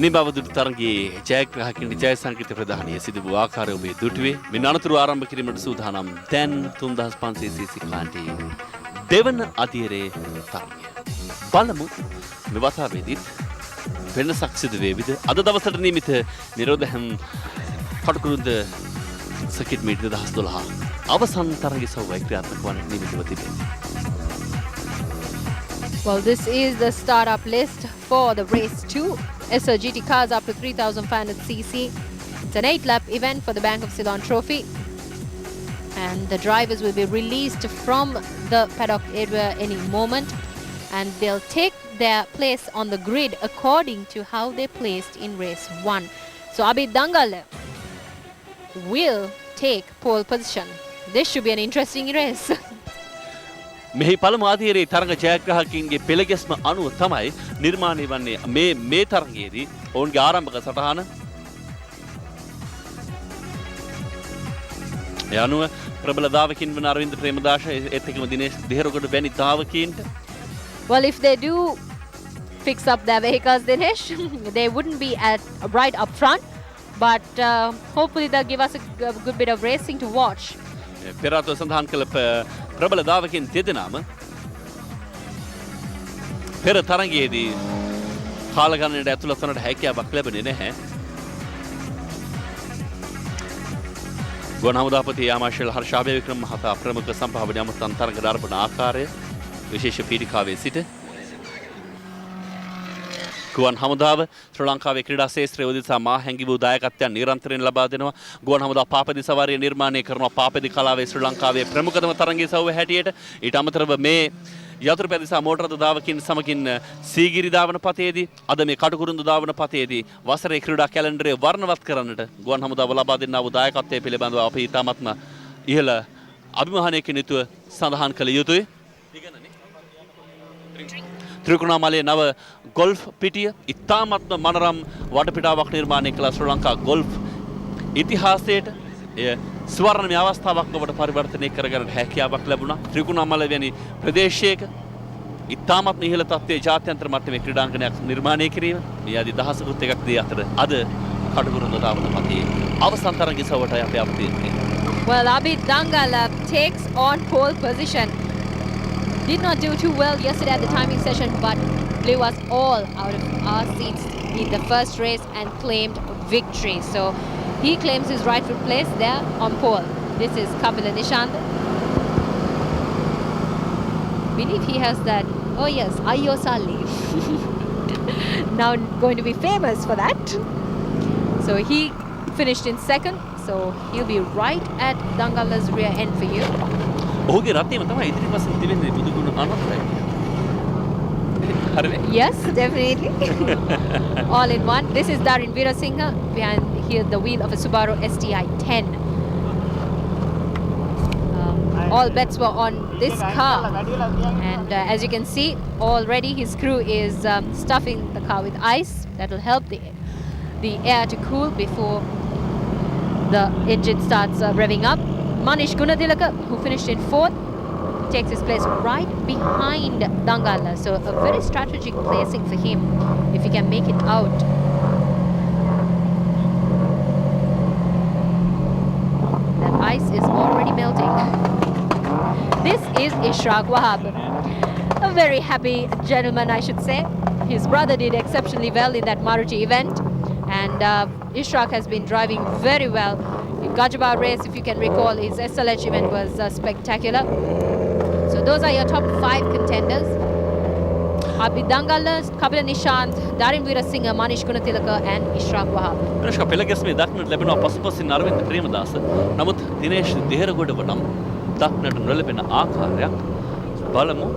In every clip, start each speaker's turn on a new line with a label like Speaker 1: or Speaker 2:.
Speaker 1: නිබවදුරු තරගයේ ජයග්‍රාහකින් ජය සංකේත ප්‍රදානය සිදු වූ ආකාරය ඔබේ දුටුවේ. මේ අනතුරු ආරම්භ කිරීමට සූදානම් දැන් 3500 cc කාණ්ඩයේ දෙවන අධීරයේ තරගය. බලමු මේ වතාවේදීත් වෙනසක් සිදු වේවිද? අද දවසට නියමිත නිරෝධහම් කටුකුරුන්ද සර්කිට් මීට් 2012 අවසන් තරගයේ සවුවයි ක්‍රියාත්මක වන නියමිතව තිබෙනවා.
Speaker 2: Well, this is the startup list for the race 2. SR GT cars up to 3500cc. It's an 8-lap event for the Bank of Ceylon Trophy. And the drivers will be released from the paddock area any moment. And they'll take their place on the grid according to how they placed in race 1. So Abid Dangala will take pole position. This should be an interesting race.
Speaker 1: මෙහි පළමු අධීරයේ තරග ජයග්‍රාහකින්ගේ පෙළගැස්ම අනුව තමයි නිර්මාණය වන්නේ මේ තරගයේදී ඔවුන්ගේ ආරම්භක සටහන. ඒ අනුව ප්‍රබල ධාවකින් වන අරවින්ද ප්‍රේමදාස ඒත් එක්කම දිනේෂ් දෙහෙරගොඩ වැනි ධාවකින්ට.
Speaker 2: Well, if they do fix up their vehicles, Dinesh, they wouldn't be right up front, but hopefully they'll give us a good bit of racing to watch.
Speaker 1: පෙරාතුව සඳහන් කළ ප්‍රබල ධාවකින් දෙදෙනාම පෙර තරගයේදී කාල ගණනට ඇතුළත් වන්නට හැකියාවක් ලැබුණේ නැහැ. ගුවන් හමුදාපති යාමාශල් හර්ෂාභය වික්‍රම මහතා ප්‍රමුඛ සම්භාවනීය අමතන් තරග දර්පණ ආකාරය විශේෂ පීඩිකාවේ සිට ගුවන් හමුදාව ශ්‍රී ලංකාවේ ක්‍රීඩා ශාස්ත්‍රයේ උදෙසා මා හැඟි වූ දායකත්වයන් නිරන්තරයෙන් ලබා දෙනවා. ගුවන් හමුදා පාපදි සවාරිය නිර්මාණය කරනවා පාපදි කලාවේ ශ්‍රී ලංකාවේ ප්‍රමුඛතම තරගයේ සවුව හැටියට. ඊට අමතරව මේ යතුරු පැදිසා මෝටර රථ ධාවකින් සමගින් සීගිරි ධාවන පතේදී අද මේ කටුකුරුන්දු ධාවන පතේදී වසරේ ක්‍රීඩා කැලෙන්ඩරය වර්ණවත් කරන්නට ගුවන් හමුදාව ලබා දෙන්නා වූ දායකත්වයේ පිළිබඳව අපි ඉතාමත්ම ඉහළ අභිමානයකින් යුතුව සඳහන් කළ යුතුයි. ත්‍රිකුණාමලයේ නව ගොල්ෆ් පිටිය ඉතාමත්ම මනරම් වටපිටාවක් නිර්මාණය කළ ශ්‍රී ලංකා ගොල්ෆ් ඉතිහාසයට එය ස්වර්ණමය අවස්ථාවක් ඔබට පරිවර්තනය කරගන්නට හැකියාවක් ලැබුණා. ත්‍රිකුණාමල වැනි ප්‍රදේශයක ඉතාමත්ම ඉහළ තත්ත්වයේ ජාත්‍යන්තර මට්ටමේ ක්‍රීඩාංගණයක් නිර්මාණය කිරීම මේ ආදී දහසකුත් එකක් දී අතර අද කටුකුරුන්දු ධාවන පතේ අවසන් තරගයේ සවටයි අපි අවතීර්ණය.
Speaker 2: Well, Abid Dangala takes on pole position. Did not do too well yesterday at the timing session, but blew us all out of our seats in the first race and claimed victory. So he claims his rightful place there on pole. This is Kapila Nishant. Believe he has that, oh yes, Ayosa leaf. Now going to be famous for that. So he finished in second, so he'll be right at Dangala's rear end for you.
Speaker 1: ඔහුගේ රථයම තමයි ඉදිරිපසින් තිබෙන්නේ බුදුගුණ අනන්තයි. හරිනේ?
Speaker 2: Yes, definitely. All in one. This is Darin Veerasinghe behind here the wheel of a Subaru STI 10. All bets were on this car, and as you can see, already his crew is stuffing the car with ice. That will help the air to cool before the engine starts revving up. Manish Gunatilaka, who finished in 4th, takes his place right behind Dangala. So a very strategic placing for him if he can make it out. That ice is already melting. This is Ishraq Wahab. A very happy gentleman, I should say. His brother did exceptionally well in that Maruti event, and Ishraq has been driving very well. In Gajabah race, if you can recall, his SLH event was spectacular. So those are your top 5 contenders. Abid Dangala, Kapila Nishant, Darin Veerasinghe, Manish Gunatilaka and Ishraq Wahab.
Speaker 1: ප්‍රශ්ක පෙළගැස්මේ දක්නට ලැබෙනවා පසුපසින් අරවින්ද ප්‍රේමදාස. නමුත් දිනේෂ් දෙහෙරගොඩව නම් දක්නට නොලැබෙන ආකාරයක් බලමු.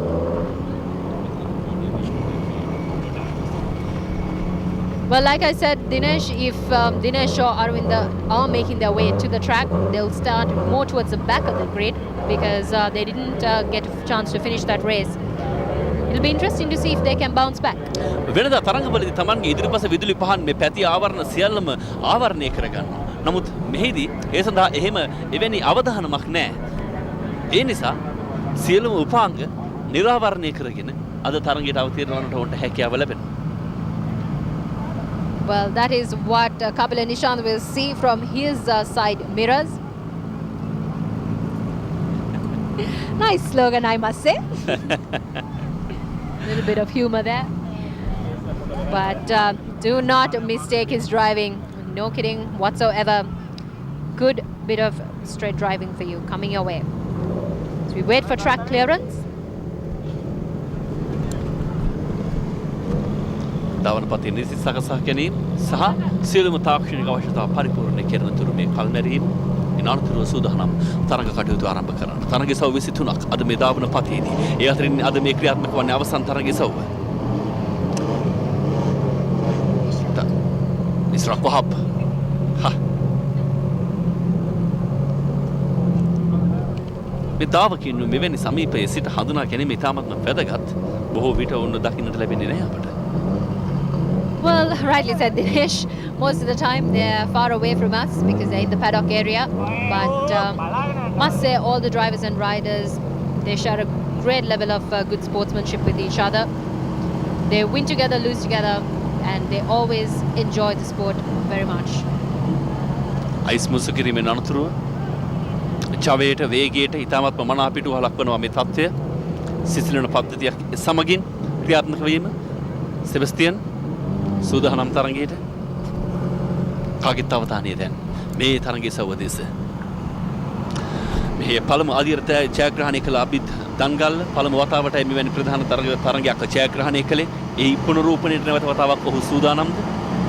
Speaker 2: Well, like I said, Dinesh, if Dinesh or Arvinda are making their way to the track, they'll start more towards the back of the grid because they didn't get a chance to finish that race. It'll be interesting to see if they can bounce back.
Speaker 1: වෙනදා තරඟවලදී Tamanගේ ඉදිරිපස විදුලි පහන් මේ පැති ආවරණ සියල්ලම ආවරණය කරගන්නවා. නමුත් මෙහිදී ඒ සඳහා එහෙම එවැනි අවධානමක් නැහැ. ඒ නිසා සියලුම උපාංග නිරාවරණය කරගෙන අද තරඟයට අවතීර්ණ වන්නට උන්ට හැකියාව ලැබෙනවා.
Speaker 2: Well, that is what Kapil and Nishant will see from his side mirrors. Nice slogan, I must say. Little bit of humor there. But do not mistake his driving. No kidding whatsoever. Good bit of straight driving for you coming your way. So we wait for track clearance.
Speaker 1: දවන පතේ නිසි සකසා ගැනීම සහ සියලුම තාක්ෂණික අවශ්‍යතා පරිපූර්ණ කරන තුරු මේ කල්මැරීම ඉනානතුරුව සූදානම් තරඟ කටයුතු ආරම්භ කරන්න. තරඟයේ සව් 23ක් අද මේ දවන පතේදී. ඒ අතරින් අද මේ ක්‍රියාත්මක වන්නේ අවසන් තරඟයේ සව්. ඉස්රාක් වහබ්. මේ දාවකින් මෙවැනි සමීපයේ සිට හඳුනා ගැනීම ඉතාමත්ම වැදගත්. බොහෝ විට ඔන්න දකින්නට ලැබෙන්නේ නැහැ අපට.
Speaker 2: Well, rightly said Dinesh. Most of the time they're far away from us because they're in the paddock area. But must say all the drivers and riders, they share a great level of good sportsmanship with each other. They win together, lose together, and they always enjoy the sport very much.
Speaker 1: Ice මුසු කිරීමෙන් අනතුරුව චවයට වේගයට ඉතාමත්ම මනාපිටුව ලක්වනවා මේ තත්ත්වය. සිසිලන පද්ධතියක් සමගින් ක්‍රියාත්මක වීම. සෙබස්තියන් සූදානම් තරගයට කාගෙත් අවධානය දැන් මේ තරගයේ සව්ව දෙස. මේ පළමු අධිරත ජයග්‍රහණය කළ අබිත් දන්ගල්ල පළමු වතාවටයි මෙවැනි ප්‍රධාන තරගයක් ජයග්‍රහණය කළේ. ඒ පුනරූපණයට නැවත වතාවක් ඔහු සූදානම්ද?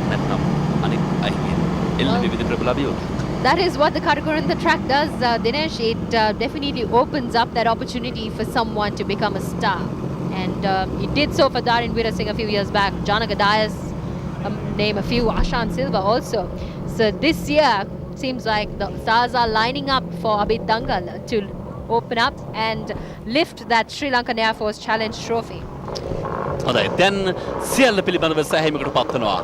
Speaker 1: නැත්නම් අනිත් අයගේ එල්ල විවිධ ප්‍රබල අභියෝගයක්.
Speaker 2: That is what the Karakurantha track does, Dinesh. It definitely opens up that opportunity for someone to become a star. And it did so for Darin Veerasinghe a few years back. Janaka Dias, name a few, Ashan Silva also. So this year seems like the stars are lining up for Abid Dangal to open up and lift that Sri Lankan Air Force Challenge trophy.
Speaker 1: හොඳයි දැන් සියල්ල පිළිබඳව සැහැමකට පත්වනවා.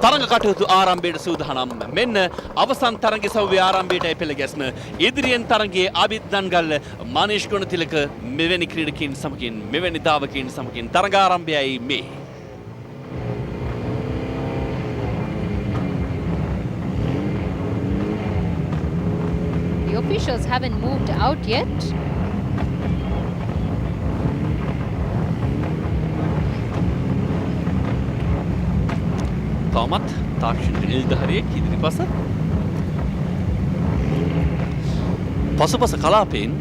Speaker 1: තරඟ කටයුතු ආරම්භයට සූදානම්. මෙන්න අවසන් තරඟයේ සව්වේ ආරම්භයටයි පෙළ ගැස්ම. ඉදිරියෙන් තරඟයේ අබිත් දන්ගල්ල මනීෂ් ගුණතිලක මෙවැනි ක්‍රීඩකයන් සමගින් මෙවැනි දාවකයන් සමගින් තරඟ ආරම්භයයි මේ.
Speaker 2: The officials haven't moved out yet.
Speaker 1: තවමත් තාක්ෂණික නිලධාරියෙක් ඉදිරිපස පසුපස කලාපයෙන්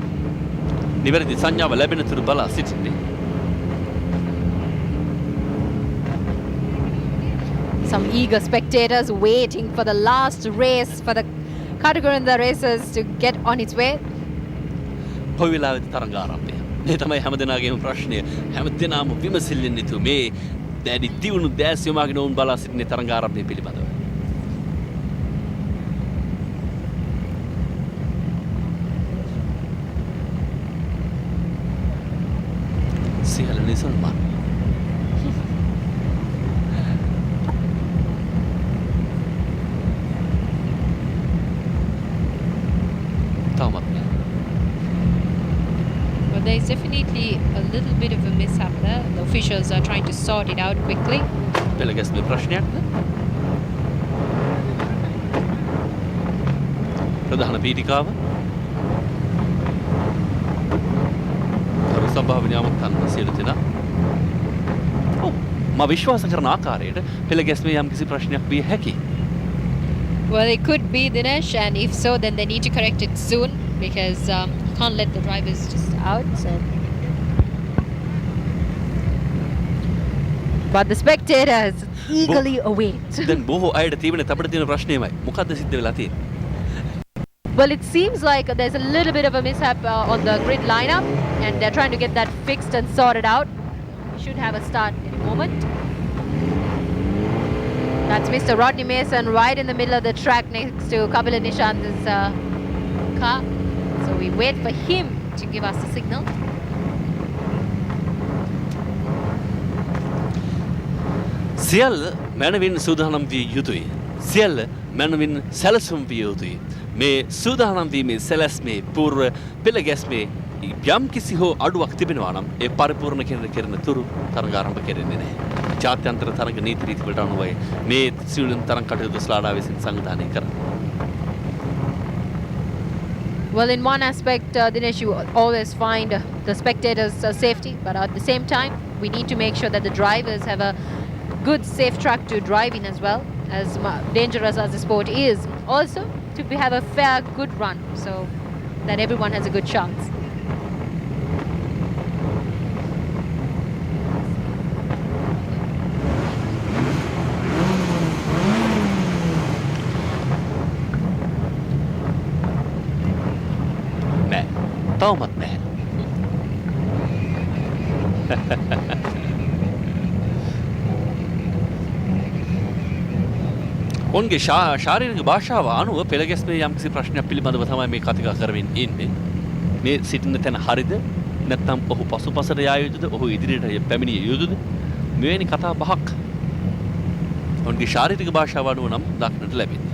Speaker 1: නිවැරදි සංඥාව ලැබෙන තුරු බලා සිටින්නේ.
Speaker 2: Some eager spectators waiting for the last race for the Karakurantha racers to get on its way.
Speaker 1: කොයි වෙලාවෙද තරඟ ආරම්භය? මේ තමයි හැමදෙනාගේම ප්‍රශ්නය. හැමදෙනාම විමසිල්ලෙන් යුතු මේ දැඩි දියුණු දැස් යොමාගෙන වුන් බලා සිටින තරඟ ආරම්භය පිළිබඳව. සියල්ල නිසල්මන්
Speaker 2: Well, there's definitely a little bit of a mishap there. The officials are trying to sort it out quickly.
Speaker 1: පෙළ ගැස්මේ ප්‍රශ්නයක්ද? ප්‍රධාන පීඨිකාව කරු සභාවේ නාමකයන් සියලු දෙනා මා විශ්වාස කරන ආකාරයට පෙළ ගැස්මේ යම් කිසි ප්‍රශ්නයක් විය හැකියි.
Speaker 2: Well, it could be, Dinesh, and if so, then they need to correct it soon because can't let the drivers just out. So. But the spectators eagerly await.
Speaker 1: දැන් බොහෝ අයට තිබෙන අපිට තියෙන ප්‍රශ්නයමයි. මොකද්ද සිද්ධ වෙලා තියෙන්නේ?
Speaker 2: Well, it seems like there's a little bit of a mishap on the grid lineup, and they're trying to get that fixed and sorted out. We should have a start in a moment. That's Mr. Rodney Mason right in the middle of the track next to Kapil and Nishant's car. So we wait for him to give us the signal.
Speaker 1: සියල්ල මනවින් සූදානම් විය යුතුයි. සියල්ල මනවින් සැලසුම් විය යුතුයි. මේ සූදානම් වීමේ සැලැස්මේ පූර්ව පෙළ ගැස්මේ යම් කිසි හෝ අඩුවක් තිබෙනවා නම් ඒ පරිපූර්ණ කරන තුරු තරඟ ආරම්භ කෙරෙන්නේ නැහැ. ජාත්‍යන්තර තරඟ නීති රීති වලට අනුවයි මේ සියලුම තරඟ කටයුතු ස්ලාඩා විසින් සංවිධානය කරන්නේ.
Speaker 2: Well, in one aspect, Dinesh, you always find the spectators' safety, but at the same time, we need to make sure that the drivers have a good, safe track to drive in as well, as dangerous as the sport is. Also, to have a fair, good run, so that everyone has a good chance.
Speaker 1: තවමත් නැහැ. ඔවුන්ගේ ශාරීරික භාෂාව අනුව පෙළගැස්මේ යම්කිසි ප්‍රශ්නයක් පිළිබඳව තමයි මේ කතිකා කරමින් ඉන්නේ. මේ සිටින තැන හරිද? නැත්නම් ඔහු පසුපසට යා යුතුද? ඔහු ඉදිරියට පැමිණිය යුතුද? මෙවැනි කතා බහක් ඔවුන්ගේ ශාරීරික භාෂාව අනුව නම් දක්නට ලැබෙන්නේ.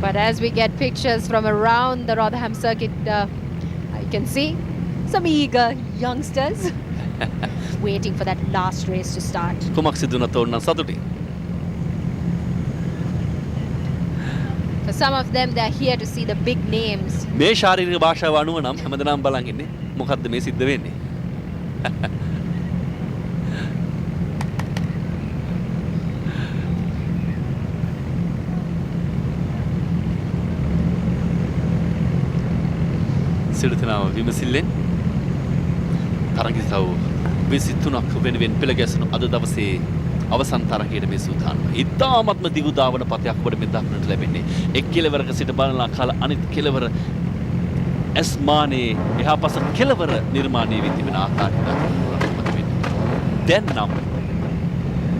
Speaker 2: But as we get pictures from around the Rotherham circuit, I can see some eager youngsters waiting for that last race to start.
Speaker 1: කුමක් සිදු වුණත් ඔවුන් නම් සතුටින්.
Speaker 2: For some of them, they're here to see the big names.
Speaker 1: මේ ශාරීරික භාෂාව අනුව නම් හැමදෙනාම බලන් ඉන්නේ මොකද්ද මේ සිද්ධ වෙන්නේ. සිරිතනාව විමසිල්ලෙන් තරගිසව් 23ක් වෙනුවෙන් පෙළ ගැසුණු අද දවසේ අවසන් තරගයේ මේ සූදානම්. ඉතාමත්ම දිගු දාවන පතයක් ඔබට මේ දක්නට ලැබෙන්නේ. එක් කෙලවරක සිට බලලා කාල අනිත් කෙලවර ඇස්මානේ එහා පස කෙලවර නිර්මාණය වී තිබෙන ආකාරයට දැන් නම්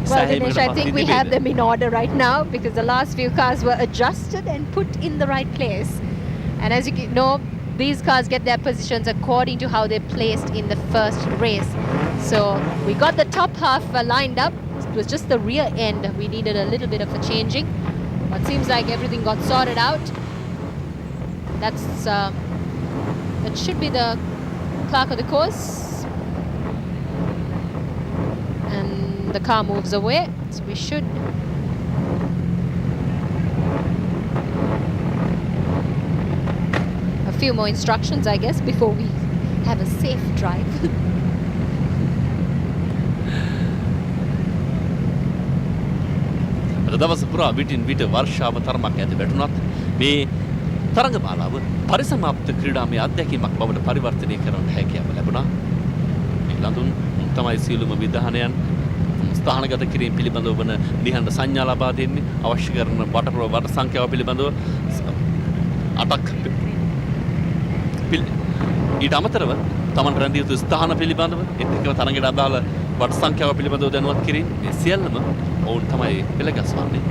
Speaker 2: Well, Dinesh, I think we have them in order right now because the last few cars were adjusted and put in the right place. And as you know, these cars get their positions according to how they're placed in the first race. So we got the top half lined up. It was just the rear end. We needed a little bit of a changing. But seems like everything got sorted out. That should be the clerk of the course. And the car moves away. So we should few more instructions, I guess, before we have a safe drive.
Speaker 1: අද දවස පුරා විටින් විට වර්ෂාව තරමක් ඇති වැටුණත් මේ තරඟමාලාව පරිසමාප්ත ක්‍රීඩාමය අත්දැකීමක් බවට පරිවර්තනය කරන්න හැකියාව ලැබුණා. මේ ලඳුන් තමයි සියලුම විධානයන් ස්ථානගත කිරීම පිළිබඳව වන නිහඬ සංඥා ලබා දෙන්නේ. අවශ්‍ය කරන වට සංඛ්‍යාව පිළිබඳව 8ක් ඊට අමතරව තමන් රැඳිය යුතු ස්ථාන පිළිබඳව එක්ක තරඟයට අදාළ වට සංඛ්‍යාව පිළිබඳව දැනුවත් කිරීම මේ සියල්ලම ඔවුන් තමයි පෙළගස්වන්නේ.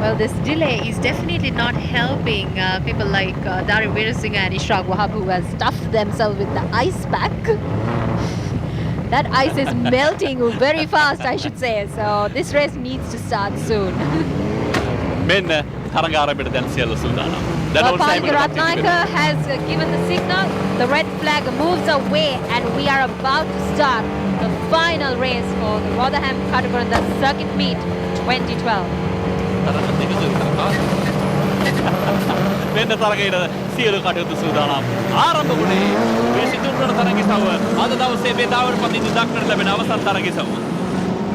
Speaker 2: Well, this delay is definitely not helping people like Darin Veerasinghe and Ishraq Wahab, who has stuffed themselves with the ice pack. That ice is melting very fast, I should say. So this race needs to start soon.
Speaker 1: මෙන්න තරඟාරම්භයට දැන් සියල්ල සූදානම්.
Speaker 2: Pankaj Ratnayaka has given the signal. The red flag moves away and we are about to start the final race for the Rotherham Kataburanda Circuit Meet 2012.
Speaker 1: මෙන්න තරගයට සියලු කටයුතු සූදානම්. ආරම්භ වුණේ මේ සිතුවන තරගිසව අද දවසේ මේ දාවර පදින්න දක්නට ලැබෙන අවසන් තරගිසව.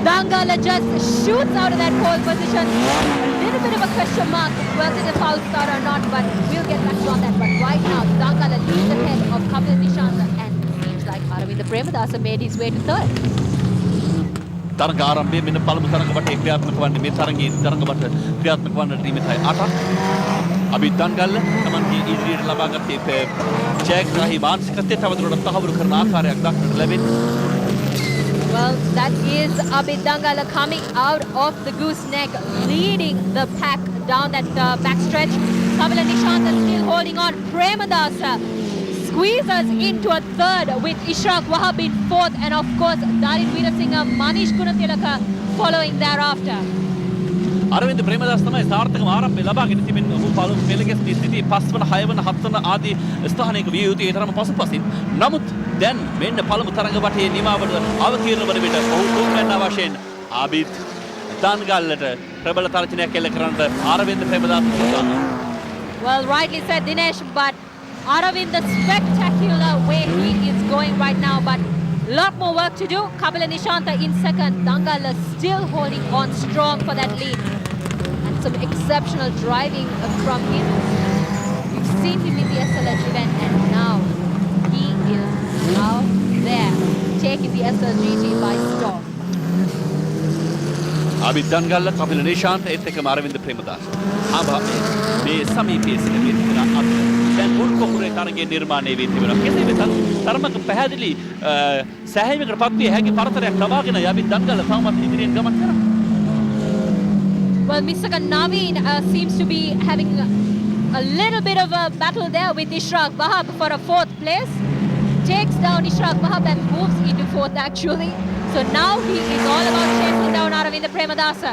Speaker 2: Dangala just shoots out of that pole position. A little bit of a question mark whether the foul start or not, but we'll get back on that. But right now, Dangala leads ahead of Kapil Nishanta and seems like Aravinda Premadasa made his way to third.
Speaker 1: තරග ආරම්භයේ මෙන්න පළමු තරග වටේ ක්‍රියාත්මක වන්නේ මේ තරගයේ තරග වට ක්‍රියාත්මක වන්නට නියමිතයි 8ක්. අභිත් දන්ගල්ල තමන්ගේ ඉදිරියට ලබාගත්තේ ජයග්‍රාහී මානසිකත්වයේ තවදුරටත් තහවුරු කරන ආකාරයක් දක්නට ලැබෙන්නේ.
Speaker 2: Well, that is Abid Dangala coming out of the gooseneck, leading the pack down that backstretch. Kamila Nishanta still holding on. Premadasa squeezes into a third with Ishraq Wahab in fourth, and of course Darin Veerasinghe, Manish Gunatilaka following thereafter.
Speaker 1: Aravinda Premadasa තමයි සාර්ථකව ආරම්භය ලබාගෙන තිබෙන්නේ. ඔහු පළමු පෙළගැස් ස්ථිතියේ 5 වන 6 වන 7 වන ආදී ස්ථානයක විය යුතුයි. ඒ තරම පසුපසින්. නමුත් දැන් මෙන්න පළමු තරඟ වටේ නිමාවට අවතීර්ණ වන විට ඔහු තුන්වැන්න වශයෙන් ආබිත් දන්ගල්ලට ප්‍රබල තර්ජනයක් එල්ල කරන්නට අරවින්ද ප්‍රේමදාස උත්සාහ.
Speaker 2: Well, rightly said, Dinesh, but Aravind, the spectacular way he is going right now, but lot more work to do. Kapila Nishanta in second, Dangala still holding on strong for that lead. And some exceptional driving from him. We've seen him in the SLH event and now he is out there taking the SLGT by storm.
Speaker 1: ආබිත් දන්ගල්ල Kapila Nishantha ඒත් එක්කම අරවින්ද ප්‍රේමදාස. මේ සමීපයේ සිට මෙතන අත් දැන් මුල් කොහුරේ තරගයේ නිර්මාණය වී තිබෙනවා. කෙසේ වෙතත් තරමක පැහැදිලි සෑහීමකට පත්විය හැකි පරතරයක් ලබාගෙන ආබිත් දන්ගල්ල තවමත් ඉදිරියෙන් ගමන් කරනවා.
Speaker 2: Well, Mr. Naveen seems to be having a little bit of a battle there with Ishraq Wahab for a fourth place. Takes down Ishraq Wahab and moves into fourth actually. So now he is all about chasing down Aravinda Premadasa.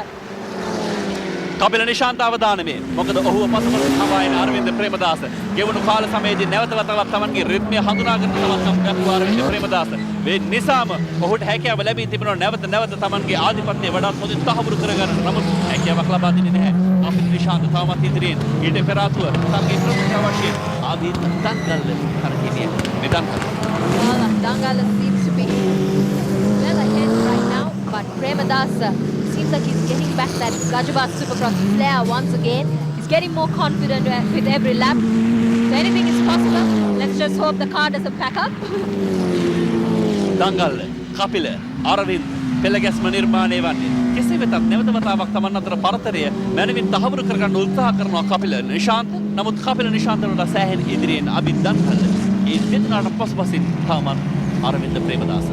Speaker 1: Kapila Nishantha අවධානමේ. මොකද ඔහුව පසුපස සමායන අරවින්ද ප්‍රේමදාස. ගෙවුණු කාල සමයේදී නැවත වතාවක් තමන්ගේ රිද්මය හඳුනාගෙන තවත් දක්වපු අරවින්ද ප්‍රේමදාස. මේ නිසාම ඔහුට හැකියාව ලැබී තිබෙනවා නැවත තමන්ගේ ආධිපත්‍යය වඩාත් හොඳින් තහවුරු කරගන්න. නමුත් හැකියාවක් ලබා දෙන්නේ නැහැ. කපිල නිශාන්ත තවමත් ඉදිරියෙන් ඊට පෙර ආතුව තමන්ගේ ප්‍රමුඛ වශයෙන් ආදී දන්ගල්ල කරකිනිය. මේ දන්ගල්ල.
Speaker 2: Well, Dangala seems to be well ahead right now, but Premadasa seems like he's getting back that Gajabas Supercross flair once again. He's getting more confident with every lap. So anything is possible. Let's just hope the car doesn't pack up.
Speaker 1: දංගල්ල Kapila Aravinda පෙළගැස්ම නිර්මාණය වන්නේ. කෙසේ වෙතත් නැවත වතාවක් තමන් අතර පරතරය මැනවින් තහවුරු කරගන්න උත්සාහ කරනවා කපිල නිශාන්ත. නමුත් කපිල නිශාන්ත වලට සෑහෙන ඉදිරියෙන් අබිත් දන්ගල්ල. ඒ දෙදෙනාට පසුපසින් තවමත් Aravinda Premadasa.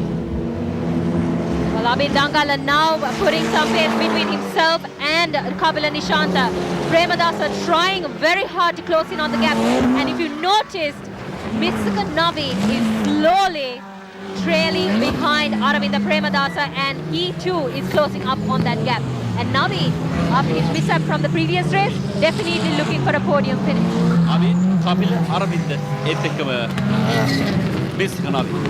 Speaker 2: Well, Abid Dangala now putting some pace between himself and Kapila Nishanta. Premadasa trying very hard to close in on the gap. And if you noticed, Mitsaka Naveen is slowly trailing behind Aravinda Premadasa and he too is closing up on that gap. And Naveen, after his mishap from the previous race, definitely looking for a podium finish.
Speaker 1: Abid, Kapila, Aravinda ඒත් එක්කම Mitsaka Naveen.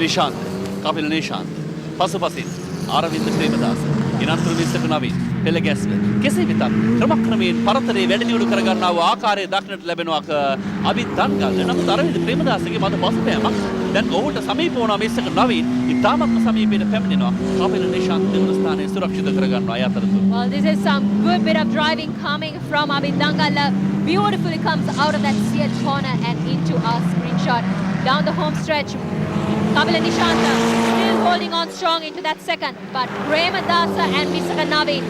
Speaker 1: Nishantha Kapila Nishantha පසුපසින් Aravinda Premadasa ඉනන්තර Missaka Naveen පෙළ ගැස්ම කෙසේ වෙතත් ක්‍රමක්‍රමයෙන් පරතරේ වැඩි දියුණු කර ගන්නා වූ ආකාරය දක්නට ලැබෙනවා අබිත් දන්ගල්ල. නමුත් අරවින්ද ප්‍රේමදාසගේ මත පසුපෑමක් දැන් ඔහුට සමීප වුණා මිස්සක නවීන් ඉතාමත්ම සමීපයට පැමිණෙනවා කපිල නිශාන්ත දෙවන ස්ථානයේ සුරක්ෂිත කර ගන්නවා අතරතුර.
Speaker 2: Well, this is some good bit of driving coming from Abid Dangala. Beautifully comes out of that CH corner and into our screenshot down the home stretch. Kapila Nishanta still holding on strong into that second, but Premadasa and Mitsaka Naveen.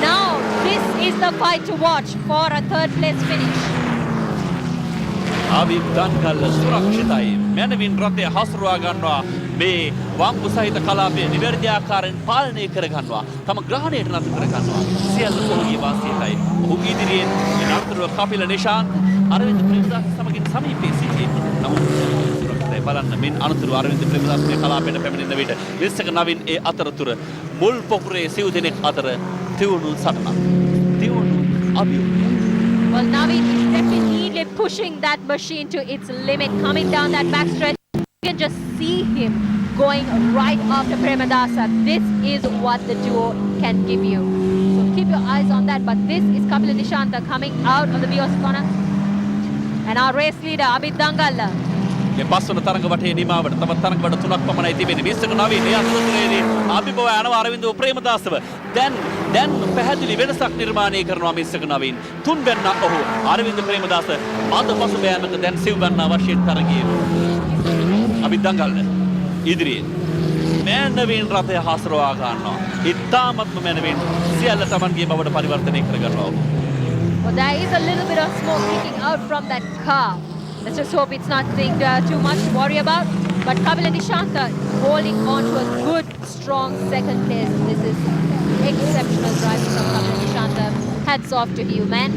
Speaker 2: Now this is the fight to watch for a third place finish.
Speaker 1: ආබිත් දන්ගල්ල සුරක්ෂිතයි. මැනවින් රථය හසුරුවා ගන්නවා. මේ වම්පු සහිත කලාපය නිවැරදි ආකාරයෙන් පාලනය කර ගන්නවා. තම ග්‍රහණයට නතර කර ගන්නවා. සියල්ල ඔහුගේ වාසියටයි. ඔහු ඉදිරියෙන් අනතුරුව කපිල නිශාන්ත අරවින්ද ප්‍රේමදාස සමගින් සමීපයේ සිටී. නමුත් බලන්න මෙන් අනතුරු අරවින්ද ප්‍රේමදාස මේ කලාපයට පැමිණෙන විට මිස්සක නවීන් ඒ අතරතුර මුල් පොකුරේ සිව් දෙනෙක් අතර තියුණු සටනක්. තියුණු අභියෝගයක්.
Speaker 2: Well, Naveen is definitely pushing that machine to its limit, coming down that backstretch. You can just see him going right after Premadasa. This is what the duo can give you. So keep your eyes on that. But this is Kapila Nishanta coming out of the Bios corner. And our race leader, Abid Dangala.
Speaker 1: මේ පස්වන තරඟ වටේ නිමාවට තවත් තරඟ වල තුනක් පමණයි තිබෙන්නේ. මිස්සක නවීන් ඒ අතරතුරේදී අභිභව යනවා අරවින්ද ප්‍රේමදාසව. දැන් පැහැදිලි වෙනසක් නිර්මාණය කරනවා මිස්සක නවීන්. තුන්වැන්න ඔහු අරවින්ද ප්‍රේමදාස මද පසුබෑමක දැන් සිව්වැන්න වශයෙන් තරගයේ. අබිත් දන්ගල්ල ඉදිරියෙන් මැනවින් රථය හසුරුවා ගන්නවා. ඉතාමත්ම මැනවින් සියල්ල තමන්ගේ බවට පරිවර්තනය කර ගන්නවා.
Speaker 2: Well, there is a little bit of smoke kicking out from that car. Let's just hope it's nothing too much to worry about. But Kapila Nishanta holding on to a good, strong second place. This is exceptional driving from Kapila Nishanta. Hats off to you, man.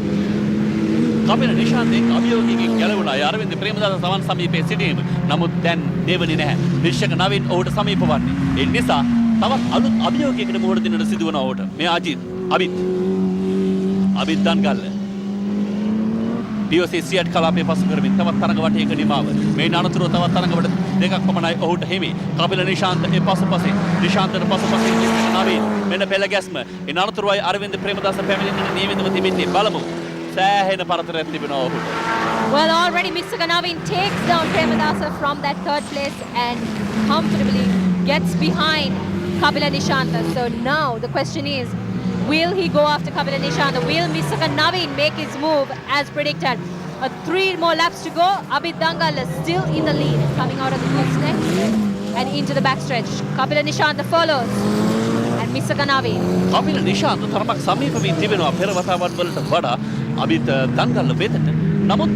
Speaker 1: Kapila නිශාන්තෙන් අභියෝගයකින් ගැලවුණා. Aravinda Premadasa සමන් සමීපයේ සිටීම. නමුත් දැන් දෙවනි නැහැ. මිස්සක නවීන් ඔහුට සමීප වන්නේ. ඒ නිසා තවත් අලුත් අභියෝගයකට මුහුණ දෙන්නට සිදුවන ඔහුට. මේ අබිත් දන්ගල්ල. POC සියට් කලාපයේ පසු කරමින් තවත් තරඟ වටයක නිමාව. මේ අනතුරුව තවත් තරඟ වට දෙකක් පමණයි ඔහුට හිමි. කපිල නිශාන්ත ඒ පසුපසින් නිශාන්තට පසුපසින් නවීන් මෙන්න පෙළ ගැස්ම. ඒ අනතුරුවයි අරවින්ද ප්‍රේමදාස පැමිණෙන්නට නියමිතව තිබෙන්නේ. බලමු. සෑහෙන පරතරයක් තිබෙනවා ඔහුට.
Speaker 2: Well, already Mr. Naveen takes down Premadasa from that third place and comfortably gets behind Kapila Nishanta. So now the question is, will he go after Kapila Nishanta? Will Mr. Naveen make his move as predicted? 3 more laps to go. Abid Dangal is still in the lead, coming out of the first neck and into the backstretch. Kapila Nishanta follows. And Mr. Naveen.
Speaker 1: Kapila Nishanta තරමක් සමීපමින් තිබෙනවා පෙර වතාවත් වලට වඩා අබිත් දන්ගල්ල වෙතට. නමුත්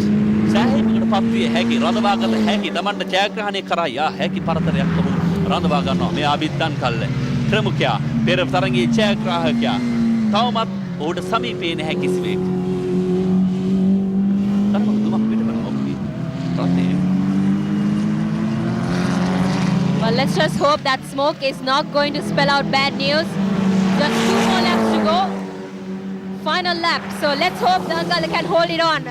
Speaker 1: සෑහීමකට පත්විය හැකි රඳවාගත හැකි තමන්ට ජයග්‍රහණය කරා යා හැකි පරතරයක් ඔහු රඳවා ගන්නවා. මේ අබිත් දන්ගල්ල ප්‍රමුඛයා පෙර තරගයේ ජයග්‍රාහකයා තවමත් ඔහුට සමීපේ නැහැ කිසිවෙක්. තරමක් දුමක් පිටපත ඔහුගේ රථයේ.
Speaker 2: Well, let's just hope that smoke is not going to spell out bad news. Just 2 more laps to go. Final lap. So let's hope Dangal can hold it on.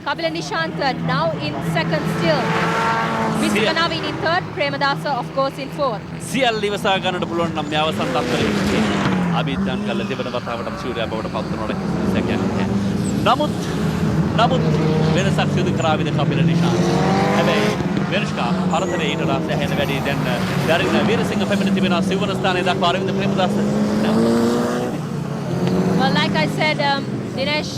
Speaker 2: Kapila Nishanta now in second still. Mr. Naveen in third. Premadasa, of course, in fourth.
Speaker 1: සියල්ල ඉවසා ගන්නට පුළුවන් නම් මේ අවසන් තත්ත්වයේ අබිත් දන්ගල්ල දෙවන වතාවටම ශූරයා බවට පත් වෙනවට සැකයක් නැහැ. නමුත් වෙනසක් සිදු කරාවිද කපිල නිශාන්ත. හැබැයි වෙනස්කා පරතරයේ ඊට රාස හැෙන වැඩි දැන් දරින වීරසිංහ පැමිණ තිබෙනවා සිවන ස්ථානයේ දක්වා Aravinda Premadasa.
Speaker 2: Well, like I said, Dinesh,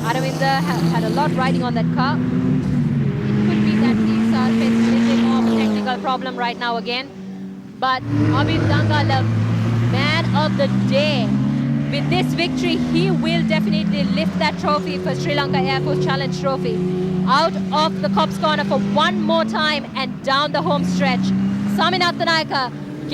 Speaker 2: Aravinda had a lot riding on that car. It could be that these are facing a little more of a technical problem right now again. But Abid Dangal, man of the day. With this victory, he will definitely lift that trophy for Sri Lanka Air Force Challenge Trophy out of the Cops Corner for one more time and down the home stretch. Saminath Nayaka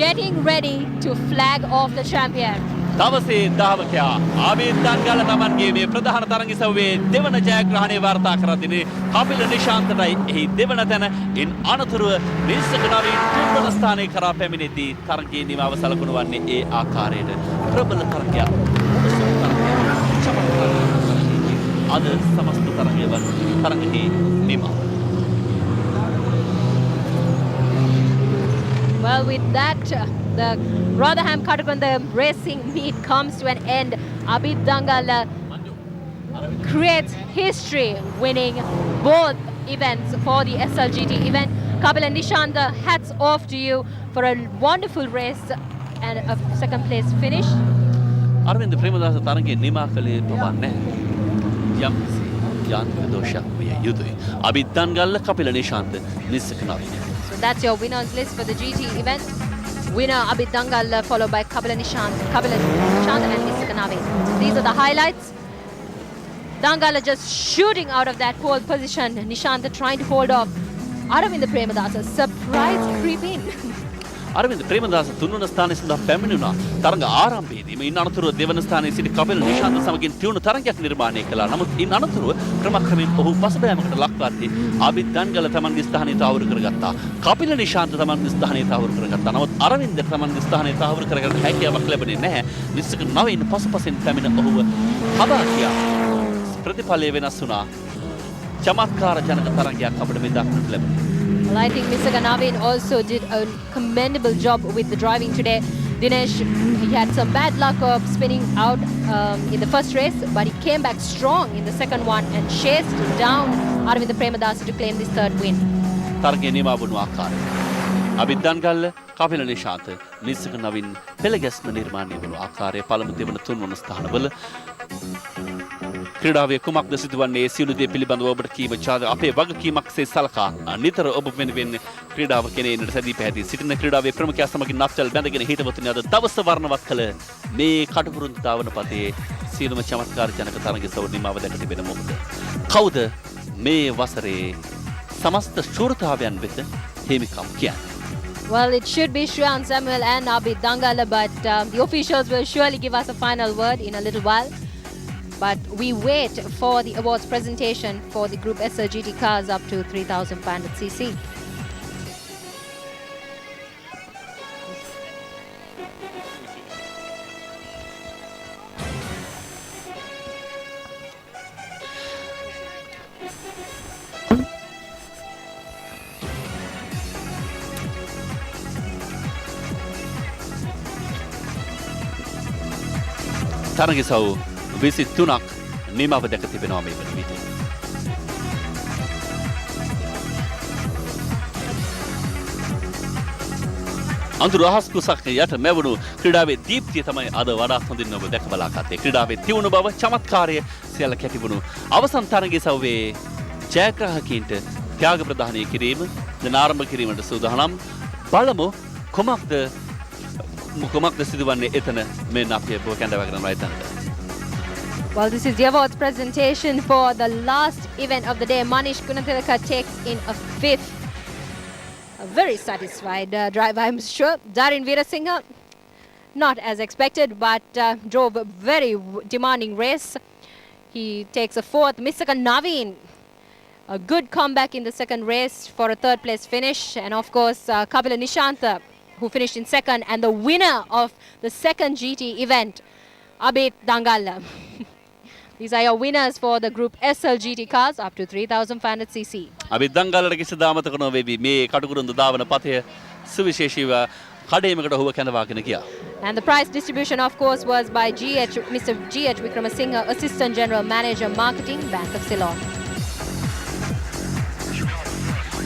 Speaker 2: getting ready to flag off the champion.
Speaker 1: දවසේ ධාවකයා ආබිත් දන්ගල්ල තමන්ගේ මේ ප්‍රධාන තරගිසව්වේ දෙවන ජයග්‍රහණය වාර්තා කරදිනේ කපිල නිශාන්තටයි එහි දෙවන තැන ඉන් අනතුරුව මිස්සක නවීන් තුන්වන ස්ථානයේ කරා පැමිණෙද්දී තරගයේ නිමාව සලකුණු වන්නේ ඒ ආකාරයට ප්‍රබල තරගයක් අද සමස්ත තරගයේ නිමාව.
Speaker 2: Well, with that, the Rotherham Katakunda racing meet comes to an end. Abid Dangal creates history, winning both events for the SLGT event. Kapila Nishanta, hats off to you for a wonderful race and a second place finish.
Speaker 1: Aravinda Premadasa තරගයේ නිමා කළේ පමණක් යම් යාන්ත්‍රික දෝෂයක් විය යුතුයි. අබිත් දන්ගල්ල කපිල නිශාන්ත මිස්සක නවීන.
Speaker 2: So that's your winners list for the GT event. Winner Abid Dangal followed by Kapila Nishant and Mr. Naveen. So these are the highlights. Dangal just shooting out of that pole position. Nishant trying to hold off. Aravinda Premadasa surprise creep in.
Speaker 1: Aravinda Premadasa තුන්වන ස්ථානයේ සඳහා පැමිණුණා. තරඟ ආරම්භයේදී මේ අනතුරුව දෙවන ස්ථානයේ සිටි කපිල නිශාන්ත සමගින් තියුණු තරඟයක් නිර්මාණය කළා. නමුත් ඉන් අනතුරුව ක්‍රමක්‍රමයෙන් ඔහු පසුබෑමකට ලක්වද්දී අබිත් දන්ගල තමන්ගේ ස්ථානය තහවුරු කරගත්තා. කපිල නිශාන්ත තමන්ගේ ස්ථානය තහවුරු කරගත්තා. නමුත් අරවින්ද තමන්ගේ ස්ථානය තහවුරු කරගන්න හැකියාවක් ලැබුණේ නැහැ. මිස්සක නවීන පසුපසින් පැමිණ ඔහුව හබා කියා ප්‍රතිඵලය වෙනස් වුණා. චමත්කාර ජනක තරඟයක් අපිට මේ දක්නට ලැබුණා.
Speaker 2: Well, I think Mr. Naveen also did a commendable job with the driving today. Dinesh, he had some bad luck of spinning out in the first race, but he came back strong in the second one and chased down Aravinda Premadasa to claim this third win.
Speaker 1: තරගයේ නිමා වුණු ආකාරය. අබිත් දන්ගල්ල, කපිල නිශාන්ත, මිස්සක නවීන් පෙළගැස්ම නිර්මාණය වුණු ආකාරය පළමු දෙවන තුන්වන ස්ථානවල ක්‍රීඩාවේ කුමක්ද සිදුවන්නේ සියලු දේ පිළිබඳව ඔබට කීම අපේ වගකීමක්සේ සලකා නිතර ඔබ වෙනුවෙන් ක්‍රීඩාව කෙරෙන්නට සැදී පැහැදී සිටින ක්‍රීඩාවේ ප්‍රමුඛයා සමගින් නත්තල් බැඳගෙන හිටවතුනි අද දවස වර්ණවත් කළ මේ කටුකුරුන් දාවන පතේ සියලුම චමත්කාර ජනක තරග සව නිමාව දැක තිබෙන මොහොත කවුද මේ වසරේ සමස්ත ශූරතාවයන් වෙත හිමිකම් කියන්නේ?
Speaker 2: Well, it should be Shriyan Samuel and Abid Dangala, but the officials will surely give us a final word in a little while. But we wait for the awards presentation for the Group SLGT cars up to 3,500cc.
Speaker 1: තරගසව් 23ක් නිමව දැක තිබෙනවා මේ වන විට. අඳුර අහස් කුසක් යට මැවුණු ක්‍රීඩාවේ දීප්තිය තමයි අද වඩාත් හොඳින් ඔබ දැක බලා ගත්තේ. ක්‍රීඩාවේ තියුණු බව, චමත්කාරය සියල්ල කැටිවුණු අවසන් තරගසව්වේ ජයග්‍රාහකීන්ට ත්‍යාග ප්‍රදානය කිරීම දැන් ආරම්භ කිරීමට සූදානම්. බලමු කුමක්ද සිදුවන්නේ එතන මෙන්න අපේ බෝ කැඳවගෙන එතනට.
Speaker 2: Well, this is the awards presentation for the last event of the day. Manish Gunatilaka takes in a fifth. A very satisfied driver, I'm sure. Darin Veerasinghe, not as expected, but drove a very demanding race. He takes a fourth. Misaka Naveen, a good comeback in the second race for a third place finish. And of course, Kapila Nishantha, who finished in second, and the winner of the second GT event, Abid Dangala. These are your winners for the Group SL GT cars up to 3,500cc.
Speaker 1: Abid Dangala කිසිද අමතක නොවේවි. මේ කටුකුරුන්ද දාවන පතය සුවිශේෂීව කඩේමකට ඔහුව කැඳවාගෙන ගියා.
Speaker 2: And the prize distribution, of course, was by Mr. G.H. Vikramasinghe, Assistant General Manager Marketing, Bank of Ceylon.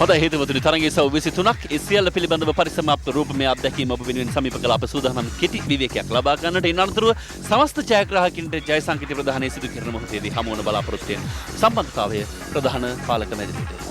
Speaker 1: හොඳයි හේතුවතුනි තරගයේ සව 23ක් ඒ සියල්ල පිළිබඳව පරිසමාප්ත රූපමය අත්දැකීම ඔබ වෙනුවෙන් සමීප කළ අප සූදානම් කෙටි විවේකයක් ලබා ගන්නට ඉන් අනතුරුව සමස්ත ජයග්‍රාහකින්ට ජය සංකේත ප්‍රදානය සිදු කරන මොහොතේදී හමු වන බලාපොරොත්තුවෙන් සම්බන්ධතාවය ප්‍රධාන පාලක මැදිරියට